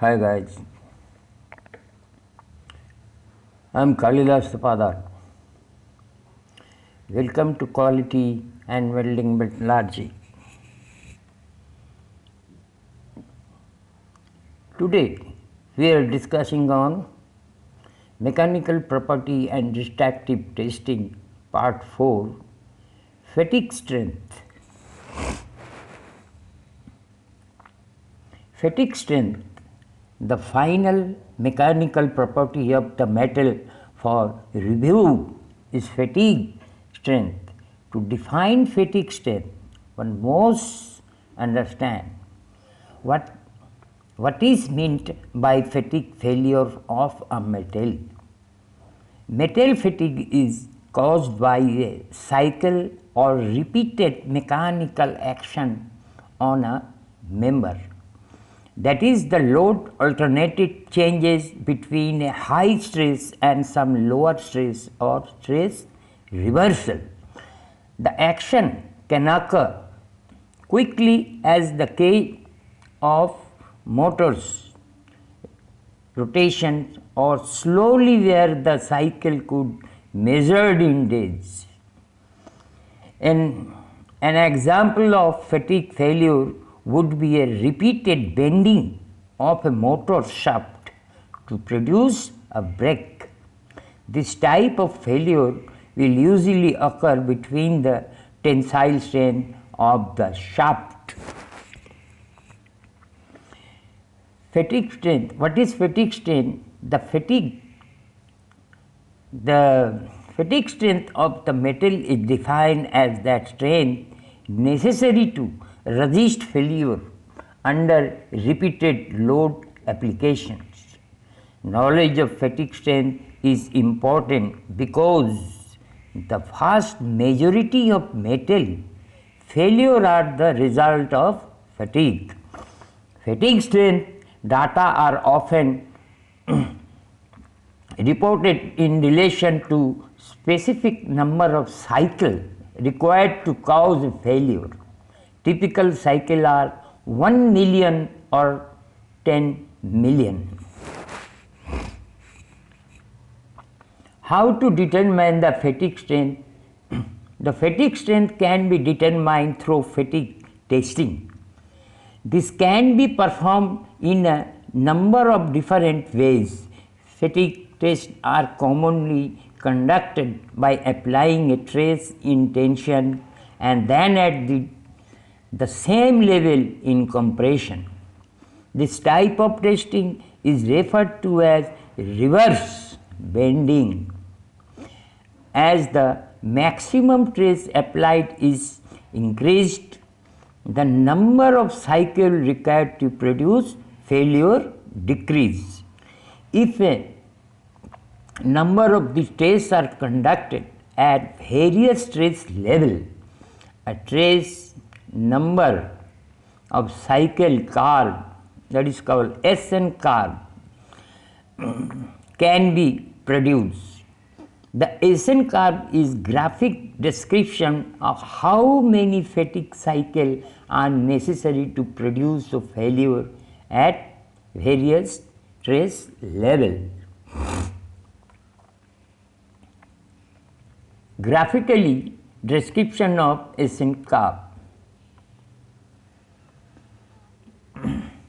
Hi guys, I am Kalidas Padar. Welcome to Quality and Welding Metallurgy. Today we are discussing on mechanical property and destructive testing part 4, fatigue strength. Fatigue strength, the final mechanical property of the metal for review, is fatigue strength. To define fatigue strength, one must understand what is meant by fatigue failure of a metal. Metal fatigue is caused by a cycle or repeated mechanical action on a member. That is, the load alternated changes between a high stress and some lower stress or stress reversal. The action can occur quickly as the case of motors rotation, or slowly where the cycle could measured in days. An example of fatigue failure would be a repeated bending of a motor shaft to produce a brake. This type of failure will usually occur between the tensile strain of the shaft. Fatigue strength. What is fatigue strength? The fatigue strength of the metal is defined as that strength necessary to resist failure under repeated load applications. Knowledge of fatigue strength is important because the vast majority of metal failure are the result of fatigue. Fatigue strength data are often reported in relation to specific number of cycles required to cause a failure. Typical cycle are 1 million or 10 million. How to determine the fatigue strength? The fatigue strength can be determined through fatigue testing. This can be performed in a number of different ways. Fatigue tests are commonly conducted by applying a trace in tension and then at the same level in compression. This type of testing is referred to as reverse bending. As the maximum trace applied is increased, the number of cycles required to produce failure decreases. If a number of these tests are conducted at various trace levels, a trace number of cycle curve, that is called SN curve, can be produced. The SN curve is graphic description of how many fatigue cycles are necessary to produce a failure at various trace levels. Graphically, description of SN curve.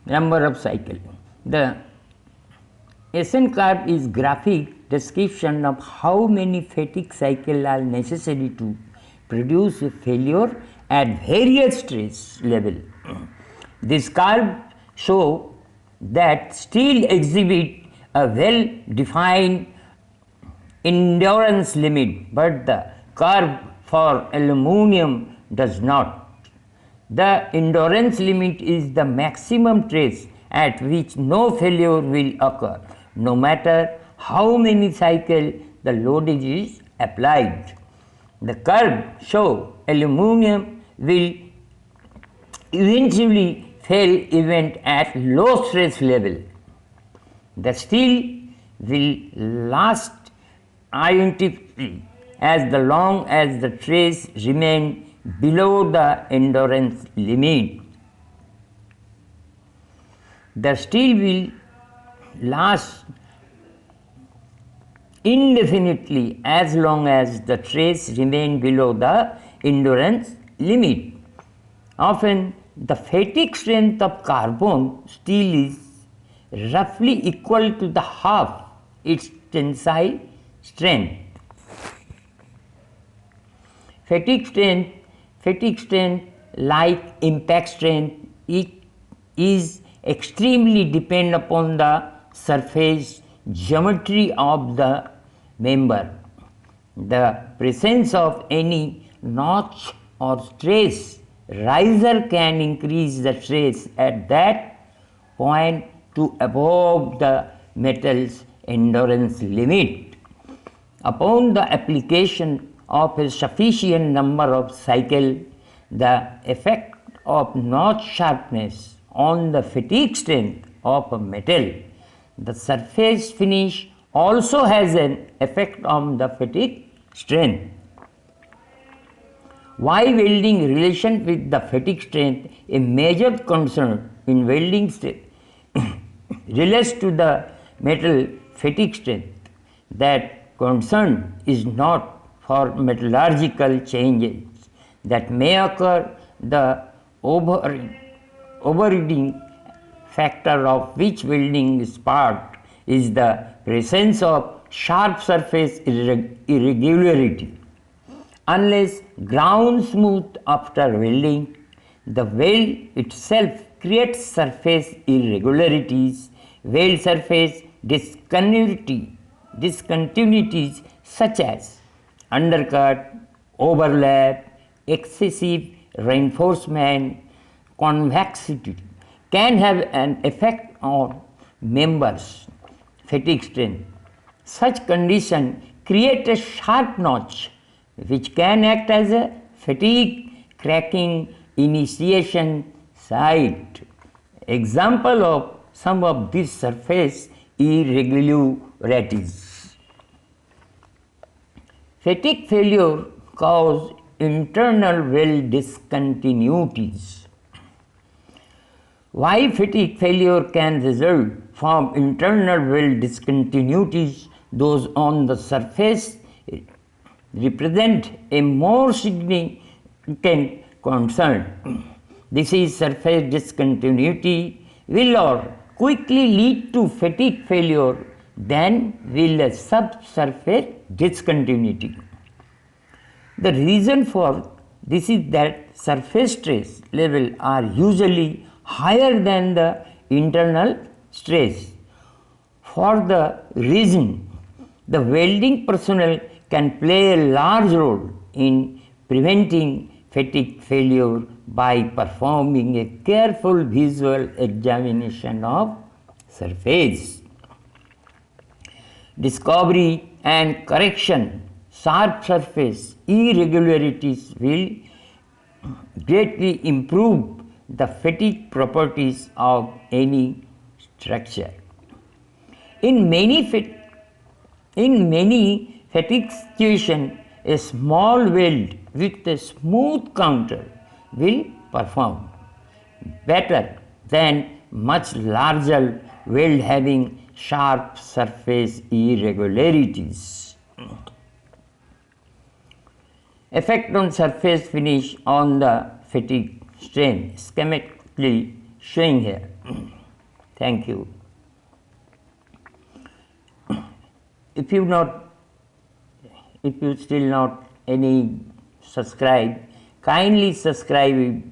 Number of cycle. The SN curve is graphic description of how many fatigue cycles are necessary to produce a failure at various stress level. This curve shows that steel exhibit a well defined endurance limit, but the curve for aluminum does not. The endurance limit is the maximum trace at which no failure will occur, no matter how many cycles the loadage is applied. The curve shows aluminum will eventually fail even at low stress level. The steel will last indefinitely as long as the trace remains below the endurance limit. The steel will lasts indefinitely as long as the trace remain below the endurance limit. Often the fatigue strength of carbon steel is roughly equal to the half its tensile strength. Fatigue strength like impact strength, it is extremely depend upon the surface geometry of the member. The presence of any notch or trace riser can increase the trace at that point to above the metal's endurance limit. Upon the application of a sufficient number of cycles, the effect of notch sharpness on the fatigue strength of a metal, the surface finish also has an effect on the fatigue strength. Why welding relation with the fatigue strength? A major concern in welding relates to the metal fatigue strength. That concern is not for metallurgical changes that may occur. The overriding factor of which welding is part is the presence of sharp surface irregularity. Unless ground smooth after welding, the weld itself creates surface irregularities, weld surface discontinuities such as undercut, overlap, excessive reinforcement, convexity can have an effect on members' fatigue strength. Such condition create a sharp notch which can act as a fatigue cracking initiation site. Example of some of these surface irregularities. Fatigue failure cause internal weld discontinuities. Why fatigue failure can result from internal weld discontinuities? Those on the surface represent a more significant concern. This is surface discontinuity will or quickly lead to fatigue failure than will a subsurface discontinuity. The reason for this is that surface stress levels are usually higher than the internal stress. For the reason, the welding personnel can play a large role in preventing fatigue failure by performing a careful visual examination of surface. Discovery and correction sharp surface irregularities will greatly improve the fatigue properties of any structure. In many fatigue situations, a small weld with a smooth counter will perform better than much larger weld having sharp surface irregularities. Effect on surface finish on the fatigue strength, schematically showing here. Thank you. If you still not any subscribe, kindly subscribe